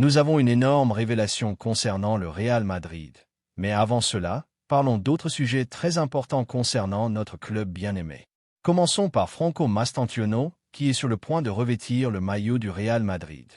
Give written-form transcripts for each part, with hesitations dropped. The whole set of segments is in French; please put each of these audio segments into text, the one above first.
Nous avons une énorme révélation concernant le Real Madrid. Mais avant cela, parlons d'autres sujets très importants concernant notre club bien-aimé. Commençons par Franco Mastantuono, qui est sur le point de revêtir le maillot du Real Madrid.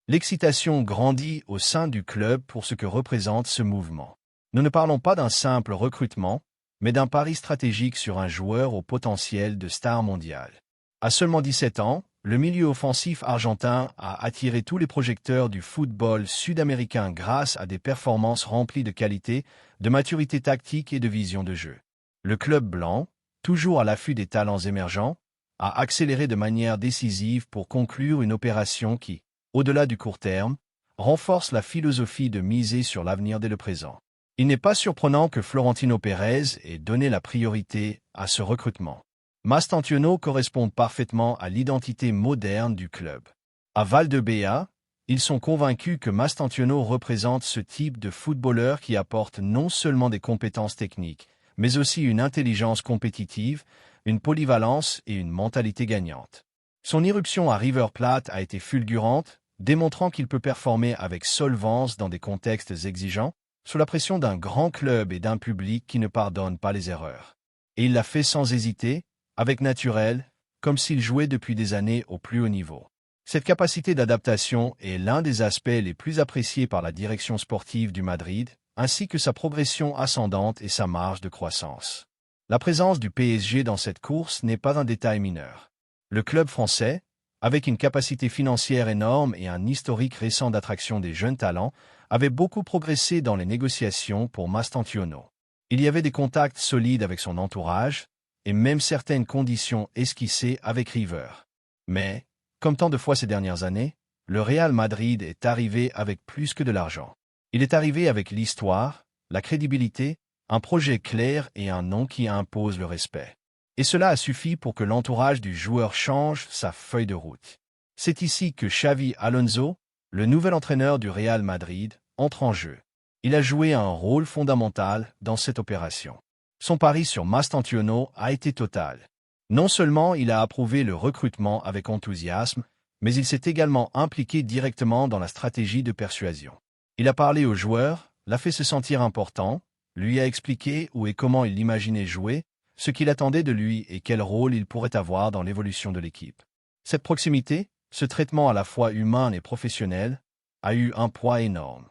L'excitation grandit au sein du club pour ce que représente ce mouvement. Nous ne parlons pas d'un simple recrutement, mais d'un pari stratégique sur un joueur au potentiel de star mondiale. À seulement 17 ans, le milieu offensif argentin a attiré tous les projecteurs du football sud-américain grâce à des performances remplies de qualité, de maturité tactique et de vision de jeu. Le club blanc, toujours à l'affût des talents émergents, a accéléré de manière décisive pour conclure une opération qui, au-delà du court terme, renforce la philosophie de miser sur l'avenir dès le présent. Il n'est pas surprenant que Florentino Pérez ait donné la priorité à ce recrutement. Mastantuono correspond parfaitement à l'identité moderne du club. À Valdebea, ils sont convaincus que Mastantuono représente ce type de footballeur qui apporte non seulement des compétences techniques, mais aussi une intelligence compétitive, une polyvalence et une mentalité gagnante. Son irruption à River Plate a été fulgurante, démontrant qu'il peut performer avec solvance dans des contextes exigeants, sous la pression d'un grand club et d'un public qui ne pardonne pas les erreurs. Et il l'a fait sans hésiter, avec naturel, comme s'il jouait depuis des années au plus haut niveau. Cette capacité d'adaptation est l'un des aspects les plus appréciés par la direction sportive du Madrid, ainsi que sa progression ascendante et sa marge de croissance. La présence du PSG dans cette course n'est pas un détail mineur. Le club français, avec une capacité financière énorme et un historique récent d'attraction des jeunes talents, avait beaucoup progressé dans les négociations pour Mastantuono. Il y avait des contacts solides avec son entourage, et même certaines conditions esquissées avec River. Mais, comme tant de fois ces dernières années, le Real Madrid est arrivé avec plus que de l'argent. Il est arrivé avec l'histoire, la crédibilité, un projet clair et un nom qui impose le respect. Et cela a suffi pour que l'entourage du joueur change sa feuille de route. C'est ici que Xavi Alonso, le nouvel entraîneur du Real Madrid, entre en jeu. Il a joué un rôle fondamental dans cette opération. Son pari sur Mastantuono a été total. Non seulement il a approuvé le recrutement avec enthousiasme, mais il s'est également impliqué directement dans la stratégie de persuasion. Il a parlé au joueur, l'a fait se sentir important, lui a expliqué où et comment il l'imaginait jouer, ce qu'il attendait de lui et quel rôle il pourrait avoir dans l'évolution de l'équipe. Cette proximité, ce traitement à la fois humain et professionnel, a eu un poids énorme.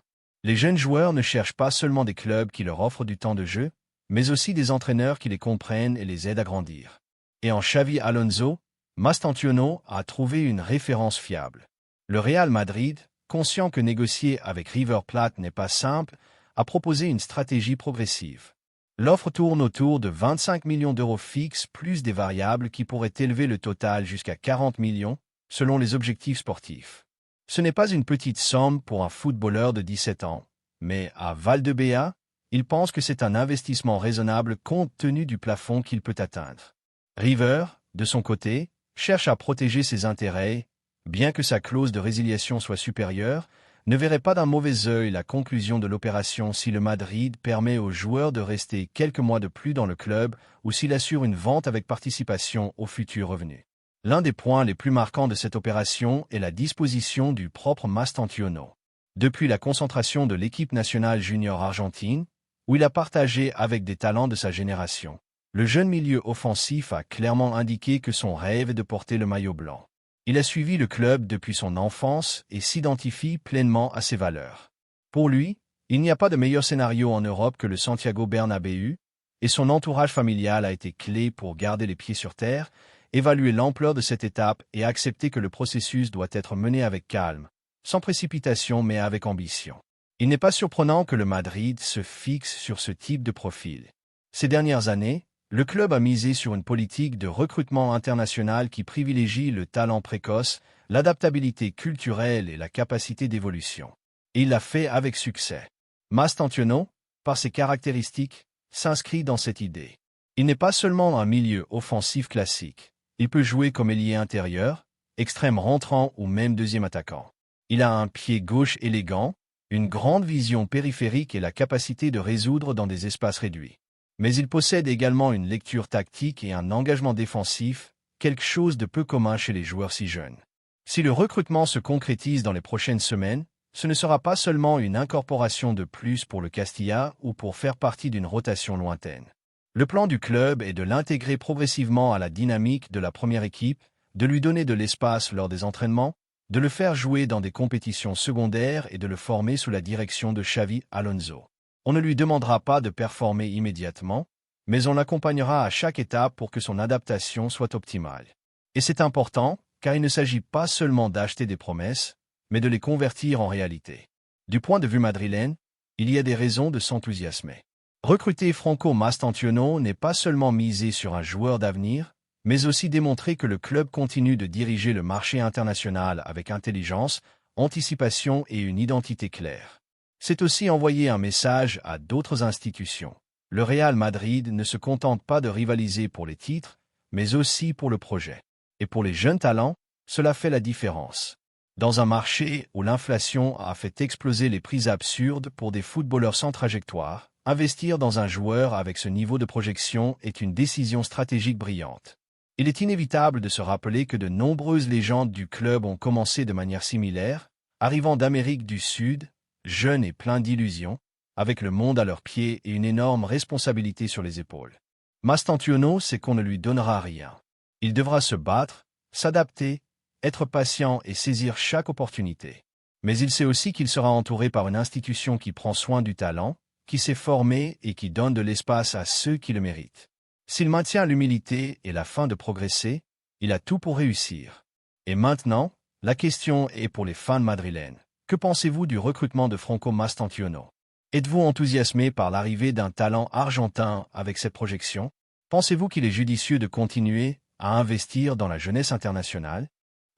Les jeunes joueurs ne cherchent pas seulement des clubs qui leur offrent du temps de jeu, mais aussi des entraîneurs qui les comprennent et les aident à grandir. Et en Xavi Alonso, Mastantuono a trouvé une référence fiable. Le Real Madrid, conscient que négocier avec River Plate n'est pas simple, a proposé une stratégie progressive. L'offre tourne autour de 25 millions d'euros fixes plus des variables qui pourraient élever le total jusqu'à 40 millions, selon les objectifs sportifs. Ce n'est pas une petite somme pour un footballeur de 17 ans, mais à Valdebea, il pense que c'est un investissement raisonnable compte tenu du plafond qu'il peut atteindre. River, de son côté, cherche à protéger ses intérêts, bien que sa clause de résiliation soit supérieure, ne verrait pas d'un mauvais œil la conclusion de l'opération si le Madrid permet aux joueurs de rester quelques mois de plus dans le club ou s'il assure une vente avec participation aux futurs revenus. L'un des points les plus marquants de cette opération est la disposition du propre Mastantuono. Depuis la concentration de l'équipe nationale junior argentine, où il a partagé avec des talents de sa génération, le jeune milieu offensif a clairement indiqué que son rêve est de porter le maillot blanc. Il a suivi le club depuis son enfance et s'identifie pleinement à ses valeurs. Pour lui, il n'y a pas de meilleur scénario en Europe que le Santiago Bernabéu, et son entourage familial a été clé pour garder les pieds sur terre, évaluer l'ampleur de cette étape et accepter que le processus doit être mené avec calme, sans précipitation mais avec ambition. Il n'est pas surprenant que le Madrid se fixe sur ce type de profil. Ces dernières années, le club a misé sur une politique de recrutement international qui privilégie le talent précoce, l'adaptabilité culturelle et la capacité d'évolution. Et il l'a fait avec succès. Mastantuono, par ses caractéristiques, s'inscrit dans cette idée. Il n'est pas seulement un milieu offensif classique. Il peut jouer comme ailier intérieur, extrême rentrant ou même deuxième attaquant. Il a un pied gauche élégant, une grande vision périphérique et la capacité de résoudre dans des espaces réduits. Mais il possède également une lecture tactique et un engagement défensif, quelque chose de peu commun chez les joueurs si jeunes. Si le recrutement se concrétise dans les prochaines semaines, ce ne sera pas seulement une incorporation de plus pour le Castilla ou pour faire partie d'une rotation lointaine. Le plan du club est de l'intégrer progressivement à la dynamique de la première équipe, de lui donner de l'espace lors des entraînements, de le faire jouer dans des compétitions secondaires et de le former sous la direction de Xavi Alonso. On ne lui demandera pas de performer immédiatement, mais on l'accompagnera à chaque étape pour que son adaptation soit optimale. Et c'est important, car il ne s'agit pas seulement d'acheter des promesses, mais de les convertir en réalité. Du point de vue madrilène, il y a des raisons de s'enthousiasmer. Recruter Franco Mastantuono n'est pas seulement miser sur un joueur d'avenir, mais aussi démontrer que le club continue de diriger le marché international avec intelligence, anticipation et une identité claire. C'est aussi envoyer un message à d'autres institutions. Le Real Madrid ne se contente pas de rivaliser pour les titres, mais aussi pour le projet. Et pour les jeunes talents, cela fait la différence. Dans un marché où l'inflation a fait exploser les prix absurdes pour des footballeurs sans trajectoire, investir dans un joueur avec ce niveau de projection est une décision stratégique brillante. Il est inévitable de se rappeler que de nombreuses légendes du club ont commencé de manière similaire, arrivant d'Amérique du Sud, jeunes et pleins d'illusions, avec le monde à leurs pieds et une énorme responsabilité sur les épaules. Mastantuono sait qu'on ne lui donnera rien. Il devra se battre, s'adapter, être patient et saisir chaque opportunité. Mais il sait aussi qu'il sera entouré par une institution qui prend soin du talent, qui sait former et qui donne de l'espace à ceux qui le méritent. S'il maintient l'humilité et la faim de progresser, il a tout pour réussir. Et maintenant, la question est pour les fans madrilènes. Que pensez-vous du recrutement de Franco Mastantuono? Êtes-vous enthousiasmé par l'arrivée d'un talent argentin avec cette projection? Pensez-vous qu'il est judicieux de continuer à investir dans la jeunesse internationale?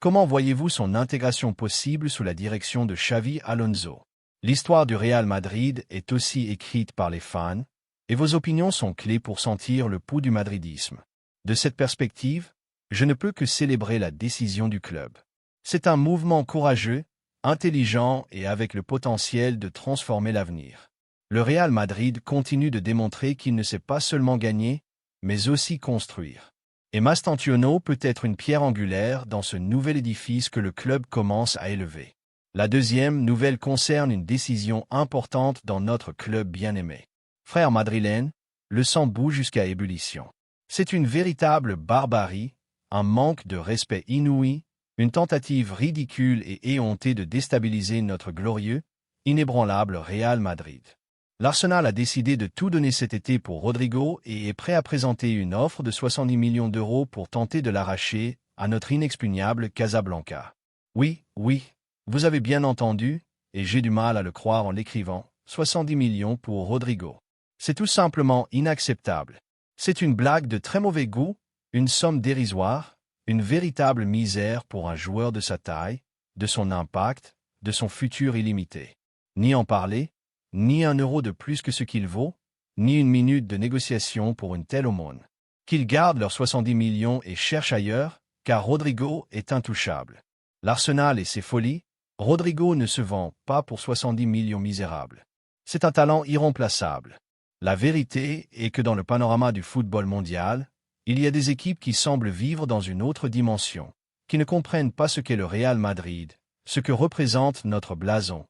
Comment voyez-vous son intégration possible sous la direction de Xavi Alonso? L'histoire du Real Madrid est aussi écrite par les fans, et vos opinions sont clés pour sentir le pouls du madridisme. De cette perspective, je ne peux que célébrer la décision du club. C'est un mouvement courageux, intelligent et avec le potentiel de transformer l'avenir. Le Real Madrid continue de démontrer qu'il ne sait pas seulement gagner, mais aussi construire. Et Mastantuono peut être une pierre angulaire dans ce nouvel édifice que le club commence à élever. La deuxième nouvelle concerne une décision importante dans notre club bien-aimé. Frères madrilènes, le sang bout jusqu'à ébullition. C'est une véritable barbarie, un manque de respect inouï, une tentative ridicule et éhontée de déstabiliser notre glorieux, inébranlable Real Madrid. L'Arsenal a décidé de tout donner cet été pour Rodrigo et est prêt à présenter une offre de 70 millions d'euros pour tenter de l'arracher à notre inexpugnable Casablanca. Oui, vous avez bien entendu, et j'ai du mal à le croire en l'écrivant, 70 millions pour Rodrigo. C'est tout simplement inacceptable. C'est une blague de très mauvais goût, une somme dérisoire, une véritable misère pour un joueur de sa taille, de son impact, de son futur illimité. Ni en parler, ni un euro de plus que ce qu'il vaut, ni une minute de négociation pour une telle aumône. Qu'ils gardent leurs 70 millions et cherchent ailleurs, car Rodrigo est intouchable. L'Arsenal et ses folies, Rodrigo ne se vend pas pour 70 millions misérables. C'est un talent irremplaçable. La vérité est que dans le panorama du football mondial, il y a des équipes qui semblent vivre dans une autre dimension, qui ne comprennent pas ce qu'est le Real Madrid, ce que représente notre blason,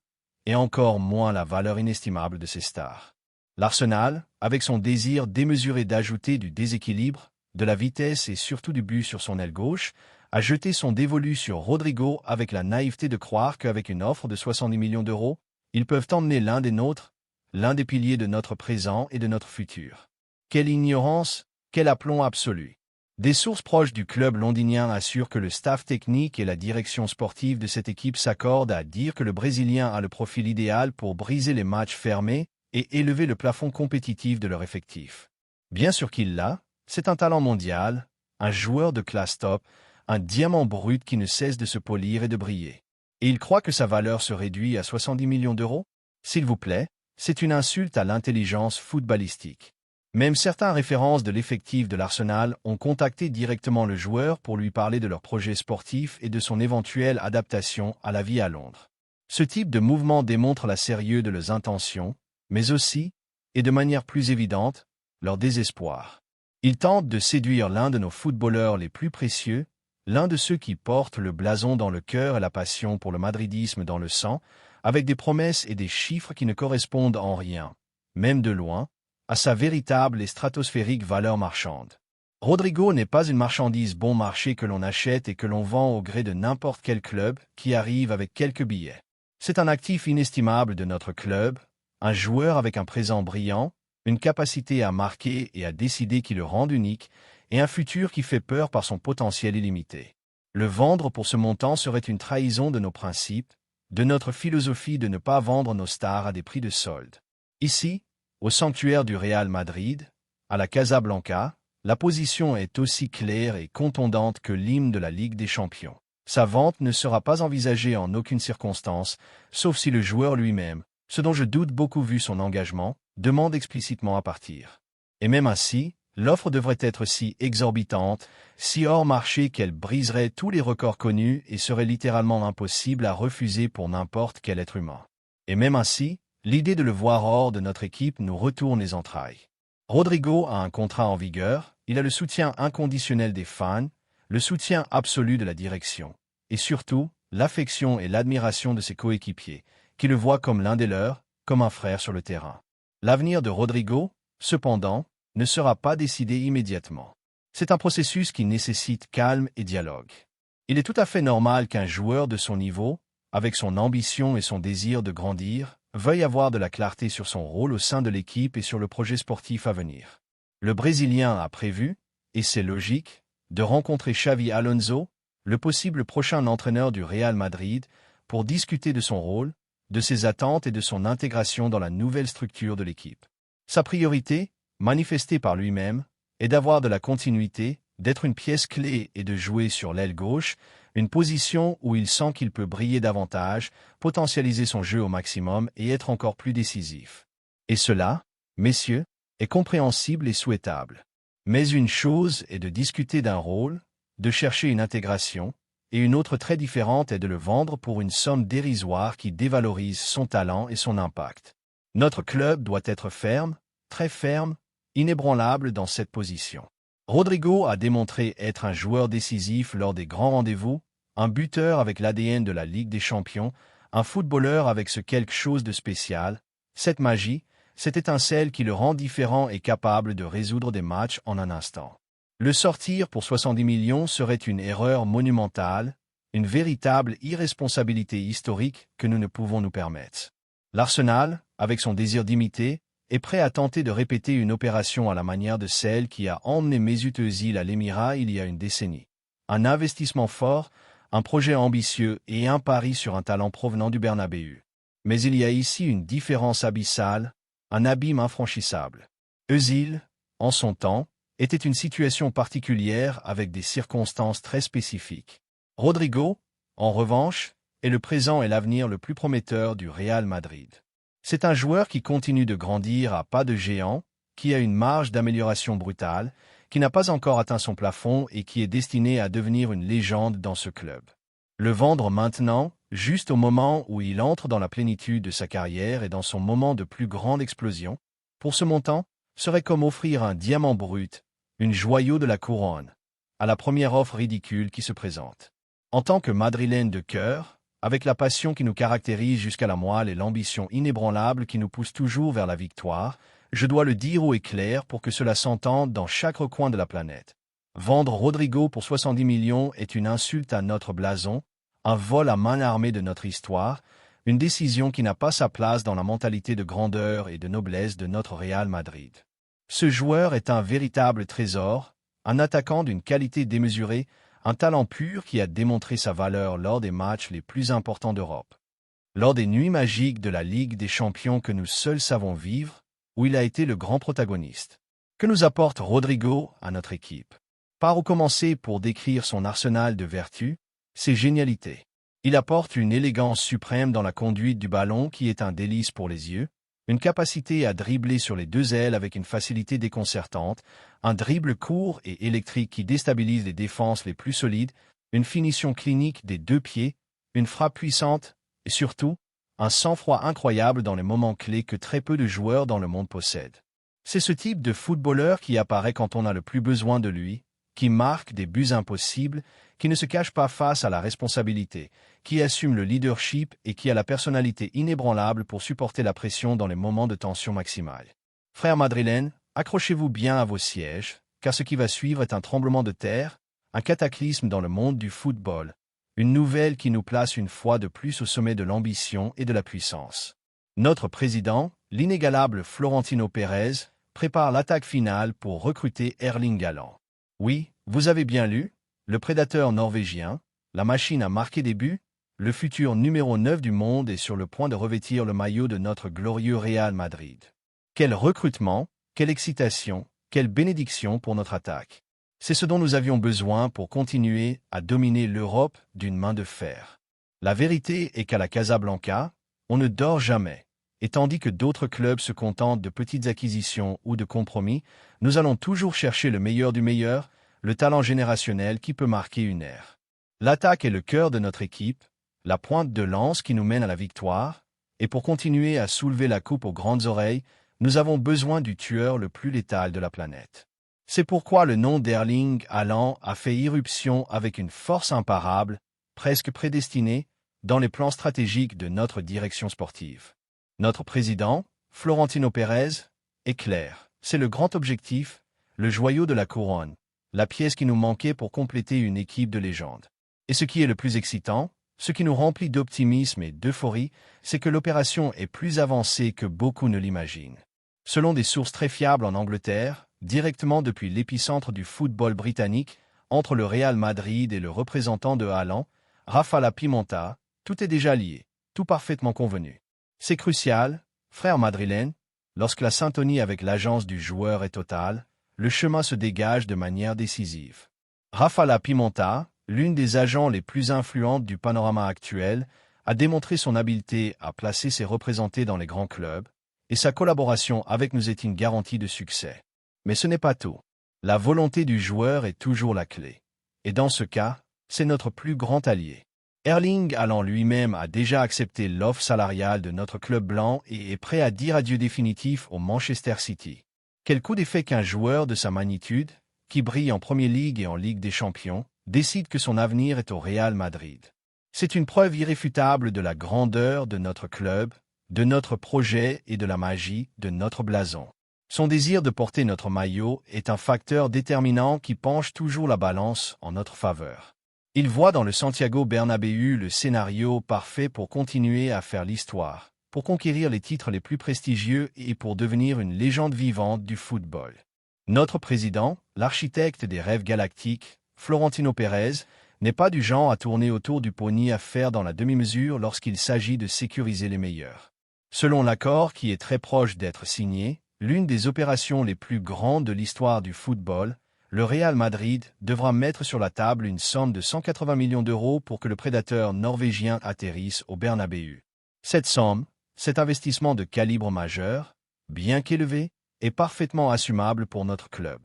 et encore moins la valeur inestimable de ses stars. L'Arsenal, avec son désir démesuré d'ajouter du déséquilibre, de la vitesse et surtout du but sur son aile gauche, a jeté son dévolu sur Rodrigo avec la naïveté de croire qu'avec une offre de 70 millions d'euros, ils peuvent emmener l'un des nôtres, l'un des piliers de notre présent et de notre futur. Quelle ignorance, quel aplomb absolu. Des sources proches du club londonien assurent que le staff technique et la direction sportive de cette équipe s'accordent à dire que le Brésilien a le profil idéal pour briser les matchs fermés et élever le plafond compétitif de leur effectif. Bien sûr qu'il l'a, c'est un talent mondial, un joueur de classe top, un diamant brut qui ne cesse de se polir et de briller. Et il croit que sa valeur se réduit à 70 millions d'euros? S'il vous plaît, c'est une insulte à l'intelligence footballistique. Même certaines références de l'effectif de l'Arsenal ont contacté directement le joueur pour lui parler de leur projet sportif et de son éventuelle adaptation à la vie à Londres. Ce type de mouvement démontre la sérieux de leurs intentions, mais aussi, et de manière plus évidente, leur désespoir. Ils tentent de séduire l'un de nos footballeurs les plus précieux, l'un de ceux qui portent le blason dans le cœur et la passion pour le madridisme dans le sang, avec des promesses et des chiffres qui ne correspondent en rien, même de loin, à sa véritable et stratosphérique valeur marchande. Rodrigo n'est pas une marchandise bon marché que l'on achète et que l'on vend au gré de n'importe quel club qui arrive avec quelques billets. C'est un actif inestimable de notre club, un joueur avec un présent brillant, une capacité à marquer et à décider qui le rend unique, et un futur qui fait peur par son potentiel illimité. Le vendre pour ce montant serait une trahison de nos principes, de notre philosophie de ne pas vendre nos stars à des prix de solde. Ici, au sanctuaire du Real Madrid, à la Casablanca, la position est aussi claire et contondante que l'hymne de la Ligue des Champions. Sa vente ne sera pas envisagée en aucune circonstance, sauf si le joueur lui-même, ce dont je doute beaucoup vu son engagement, demande explicitement à partir. Et même ainsi, l'offre devrait être si exorbitante, si hors marché qu'elle briserait tous les records connus et serait littéralement impossible à refuser pour n'importe quel être humain. Et même ainsi, l'idée de le voir hors de notre équipe nous retourne les entrailles. Rodrigo a un contrat en vigueur, il a le soutien inconditionnel des fans, le soutien absolu de la direction, et surtout, l'affection et l'admiration de ses coéquipiers, qui le voient comme l'un des leurs, comme un frère sur le terrain. L'avenir de Rodrigo, cependant, ne sera pas décidé immédiatement. C'est un processus qui nécessite calme et dialogue. Il est tout à fait normal qu'un joueur de son niveau, avec son ambition et son désir de grandir, veuille avoir de la clarté sur son rôle au sein de l'équipe et sur le projet sportif à venir. Le Brésilien a prévu, et c'est logique, de rencontrer Xavi Alonso, le possible prochain entraîneur du Real Madrid, pour discuter de son rôle, de ses attentes et de son intégration dans la nouvelle structure de l'équipe. Sa priorité, manifestée par lui-même, est d'avoir de la continuité, d'être une pièce clé et de jouer sur l'aile gauche, une position où il sent qu'il peut briller davantage, potentialiser son jeu au maximum et être encore plus décisif. Et cela, messieurs, est compréhensible et souhaitable. Mais une chose est de discuter d'un rôle, de chercher une intégration, et une autre très différente est de le vendre pour une somme dérisoire qui dévalorise son talent et son impact. Notre club doit être ferme, très ferme, inébranlable dans cette position. Rodrigo a démontré être un joueur décisif lors des grands rendez-vous, un buteur avec l'ADN de la Ligue des Champions, un footballeur avec ce quelque chose de spécial, cette magie, cette étincelle qui le rend différent et capable de résoudre des matchs en un instant. Le sortir pour 70 millions serait une erreur monumentale, une véritable irresponsabilité historique que nous ne pouvons nous permettre. L'Arsenal, avec son désir d'imiter, est prêt à tenter de répéter une opération à la manière de celle qui a emmené Mesut Özil à l'Émirat il y a une décennie. Un investissement fort, un projet ambitieux et un pari sur un talent provenant du Bernabéu. Mais il y a ici une différence abyssale, un abîme infranchissable. Özil, en son temps, était une situation particulière avec des circonstances très spécifiques. Rodrigo, en revanche, est le présent et l'avenir le plus prometteur du Real Madrid. C'est un joueur qui continue de grandir à pas de géant, qui a une marge d'amélioration brutale, qui n'a pas encore atteint son plafond et qui est destiné à devenir une légende dans ce club. Le vendre maintenant, juste au moment où il entre dans la plénitude de sa carrière et dans son moment de plus grande explosion, pour ce montant, serait comme offrir un diamant brut, une joyau de la couronne, à la première offre ridicule qui se présente. En tant que madrilène de cœur, avec la passion qui nous caractérise jusqu'à la moelle et l'ambition inébranlable qui nous pousse toujours vers la victoire, je dois le dire haut et clair pour que cela s'entende dans chaque recoin de la planète. Vendre Rodrigo pour 70 millions est une insulte à notre blason, un vol à main armée de notre histoire, une décision qui n'a pas sa place dans la mentalité de grandeur et de noblesse de notre Real Madrid. Ce joueur est un véritable trésor, un attaquant d'une qualité démesurée, un talent pur qui a démontré sa valeur lors des matchs les plus importants d'Europe. Lors des nuits magiques de la Ligue des Champions que nous seuls savons vivre, où il a été le grand protagoniste. Que nous apporte Rodrigo à notre équipe? Par où commencer pour décrire son arsenal de vertus, ses génialités? Il apporte une élégance suprême dans la conduite du ballon qui est un délice pour les yeux, une capacité à dribbler sur les deux ailes avec une facilité déconcertante, un dribble court et électrique qui déstabilise les défenses les plus solides, une finition clinique des deux pieds, une frappe puissante, et surtout, un sang-froid incroyable dans les moments clés que très peu de joueurs dans le monde possèdent. C'est ce type de footballeur qui apparaît quand on a le plus besoin de lui, qui marque des buts impossibles, qui ne se cache pas face à la responsabilité, qui assume le leadership et qui a la personnalité inébranlable pour supporter la pression dans les moments de tension maximale. Frères madrilènes, accrochez-vous bien à vos sièges, car ce qui va suivre est un tremblement de terre, un cataclysme dans le monde du football, une nouvelle qui nous place une fois de plus au sommet de l'ambition et de la puissance. Notre président, l'inégalable Florentino Pérez, prépare l'attaque finale pour recruter Erling Haaland. Oui, vous avez bien lu, le prédateur norvégien, la machine à marquer des buts, le futur numéro 9 du monde est sur le point de revêtir le maillot de notre glorieux Real Madrid. Quel recrutement, quelle excitation, quelle bénédiction pour notre attaque. C'est ce dont nous avions besoin pour continuer à dominer l'Europe d'une main de fer. La vérité est qu'à la Casablanca, on ne dort jamais. Et tandis que d'autres clubs se contentent de petites acquisitions ou de compromis, nous allons toujours chercher le meilleur du meilleur, le talent générationnel qui peut marquer une ère. L'attaque est le cœur de notre équipe, la pointe de lance qui nous mène à la victoire, et pour continuer à soulever la coupe aux grandes oreilles, nous avons besoin du tueur le plus létal de la planète. C'est pourquoi le nom d'Erling Haaland a fait irruption avec une force imparable, presque prédestinée, dans les plans stratégiques de notre direction sportive. Notre président, Florentino Pérez, est clair. C'est le grand objectif, le joyau de la couronne, la pièce qui nous manquait pour compléter une équipe de légende. Et ce qui est le plus excitant, ce qui nous remplit d'optimisme et d'euphorie, c'est que l'opération est plus avancée que beaucoup ne l'imaginent. Selon des sources très fiables en Angleterre, directement depuis l'épicentre du football britannique, entre le Real Madrid et le représentant de Haaland, Rafa Pimenta, tout est déjà lié, tout parfaitement convenu. C'est crucial, frères madrilènes, lorsque la syntonie avec l'agence du joueur est totale, le chemin se dégage de manière décisive. Rafa Pimenta, l'une des agents les plus influentes du panorama actuel, a démontré son habileté à placer ses représentés dans les grands clubs, et sa collaboration avec nous est une garantie de succès. Mais ce n'est pas tout. La volonté du joueur est toujours la clé. Et dans ce cas, c'est notre plus grand allié. Erling Haaland lui-même a déjà accepté l'offre salariale de notre club blanc et est prêt à dire adieu définitif au Manchester City. Quel coup d'effet qu'un joueur de sa magnitude, qui brille en Premier League et en Ligue des Champions, décide que son avenir est au Real Madrid. C'est une preuve irréfutable de la grandeur de notre club, de notre projet et de la magie de notre blason. Son désir de porter notre maillot est un facteur déterminant qui penche toujours la balance en notre faveur. Il voit dans le Santiago Bernabéu le scénario parfait pour continuer à faire l'histoire, pour conquérir les titres les plus prestigieux et pour devenir une légende vivante du football. Notre président, l'architecte des rêves galactiques, Florentino Pérez, n'est pas du genre à tourner autour du pony à faire dans la demi-mesure lorsqu'il s'agit de sécuriser les meilleurs. Selon l'accord qui est très proche d'être signé, l'une des opérations les plus grandes de l'histoire du football, le Real Madrid devra mettre sur la table une somme de 180 millions d'euros pour que le prédateur norvégien atterrisse au Bernabéu. Cette somme, cet investissement de calibre majeur, bien qu'élevé, est parfaitement assumable pour notre club.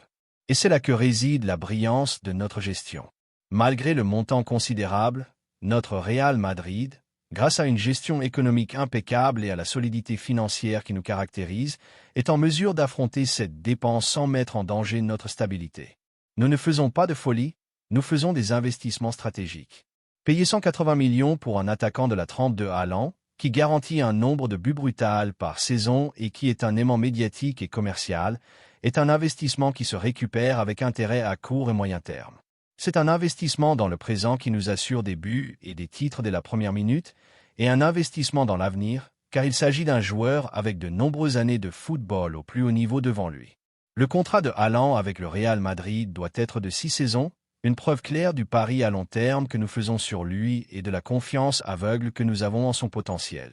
Et c'est là que réside la brillance de notre gestion. Malgré le montant considérable, notre Real Madrid, grâce à une gestion économique impeccable et à la solidité financière qui nous caractérise, est en mesure d'affronter cette dépense sans mettre en danger notre stabilité. Nous ne faisons pas de folie, nous faisons des investissements stratégiques. Payer 180 millions pour un attaquant de la trempe de Haaland, qui garantit un nombre de buts brutal par saison et qui est un aimant médiatique et commercial, est un investissement qui se récupère avec intérêt à court et moyen terme. C'est un investissement dans le présent qui nous assure des buts et des titres dès la première minute, et un investissement dans l'avenir, car il s'agit d'un joueur avec de nombreuses années de football au plus haut niveau devant lui. Le contrat de Haaland avec le Real Madrid doit être de 6 saisons, une preuve claire du pari à long terme que nous faisons sur lui et de la confiance aveugle que nous avons en son potentiel.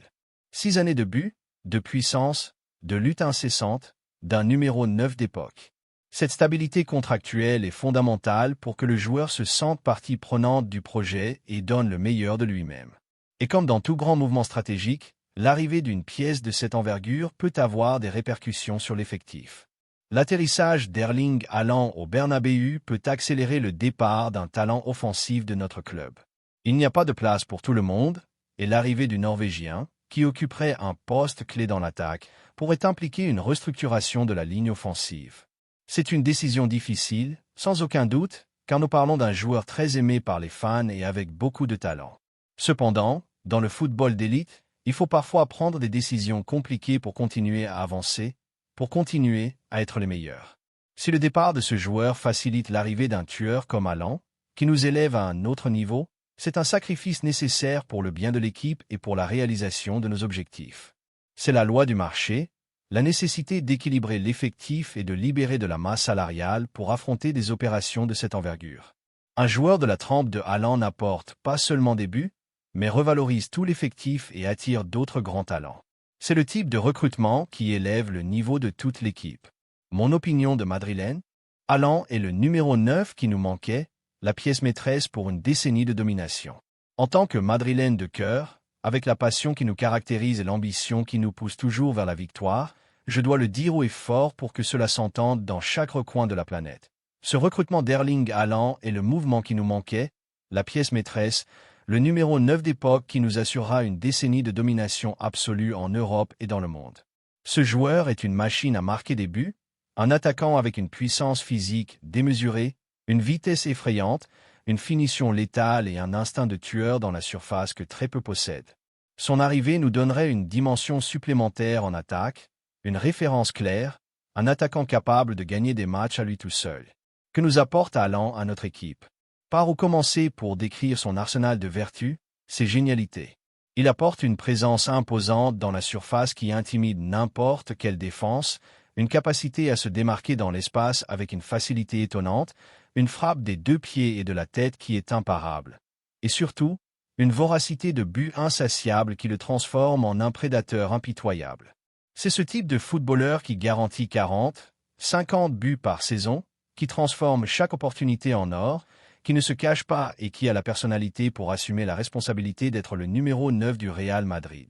6 années de buts, de puissance, de lutte incessante, d'un numéro 9 d'époque. Cette stabilité contractuelle est fondamentale pour que le joueur se sente partie prenante du projet et donne le meilleur de lui-même. Et comme dans tout grand mouvement stratégique, l'arrivée d'une pièce de cette envergure peut avoir des répercussions sur l'effectif. L'atterrissage d'Erling Haaland au Bernabéu peut accélérer le départ d'un talent offensif de notre club. Il n'y a pas de place pour tout le monde, et l'arrivée du Norvégien, qui occuperait un poste clé dans l'attaque, pourrait impliquer une restructuration de la ligne offensive. C'est une décision difficile, sans aucun doute, car nous parlons d'un joueur très aimé par les fans et avec beaucoup de talent. Cependant, dans le football d'élite, il faut parfois prendre des décisions compliquées pour continuer à avancer, pour continuer à être les meilleurs. Si le départ de ce joueur facilite l'arrivée d'un tueur comme Haaland, qui nous élève à un autre niveau, c'est un sacrifice nécessaire pour le bien de l'équipe et pour la réalisation de nos objectifs. C'est la loi du marché, la nécessité d'équilibrer l'effectif et de libérer de la masse salariale pour affronter des opérations de cette envergure. Un joueur de la trempe de Haaland n'apporte pas seulement des buts, mais revalorise tout l'effectif et attire d'autres grands talents. C'est le type de recrutement qui élève le niveau de toute l'équipe. Mon opinion de madrilène, Haaland est le numéro 9 qui nous manquait, la pièce maîtresse pour une décennie de domination. En tant que madrilène de cœur, avec la passion qui nous caractérise et l'ambition qui nous pousse toujours vers la victoire, je dois le dire haut et fort pour que cela s'entende dans chaque recoin de la planète. Ce recrutement d'Erling Haaland est le mouvement qui nous manquait, la pièce maîtresse, le numéro 9 d'époque qui nous assurera une décennie de domination absolue en Europe et dans le monde. Ce joueur est une machine à marquer des buts, un attaquant avec une puissance physique démesurée, une vitesse effrayante, une finition létale et un instinct de tueur dans la surface que très peu possèdent. Son arrivée nous donnerait une dimension supplémentaire en attaque, une référence claire, un attaquant capable de gagner des matchs à lui tout seul. Que nous apporte Haaland à notre équipe? Par où commencer pour décrire son arsenal de vertus, ses génialités? Il apporte une présence imposante dans la surface qui intimide n'importe quelle défense, une capacité à se démarquer dans l'espace avec une facilité étonnante, une frappe des 2 pieds et de la tête qui est imparable. Et surtout, une voracité de but insatiable qui le transforme en un prédateur impitoyable. C'est ce type de footballeur qui garantit 40, 50 buts par saison, qui transforme chaque opportunité en or, qui ne se cache pas et qui a la personnalité pour assumer la responsabilité d'être le numéro 9 du Real Madrid.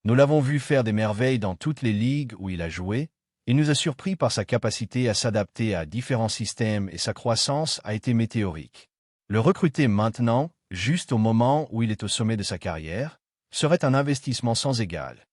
Nous l'avons vu faire des merveilles dans toutes les ligues où il a joué, et nous a surpris par sa capacité à s'adapter à différents systèmes et sa croissance a été météorique. Le recruter maintenant, juste au moment où il est au sommet de sa carrière, serait un investissement sans égal.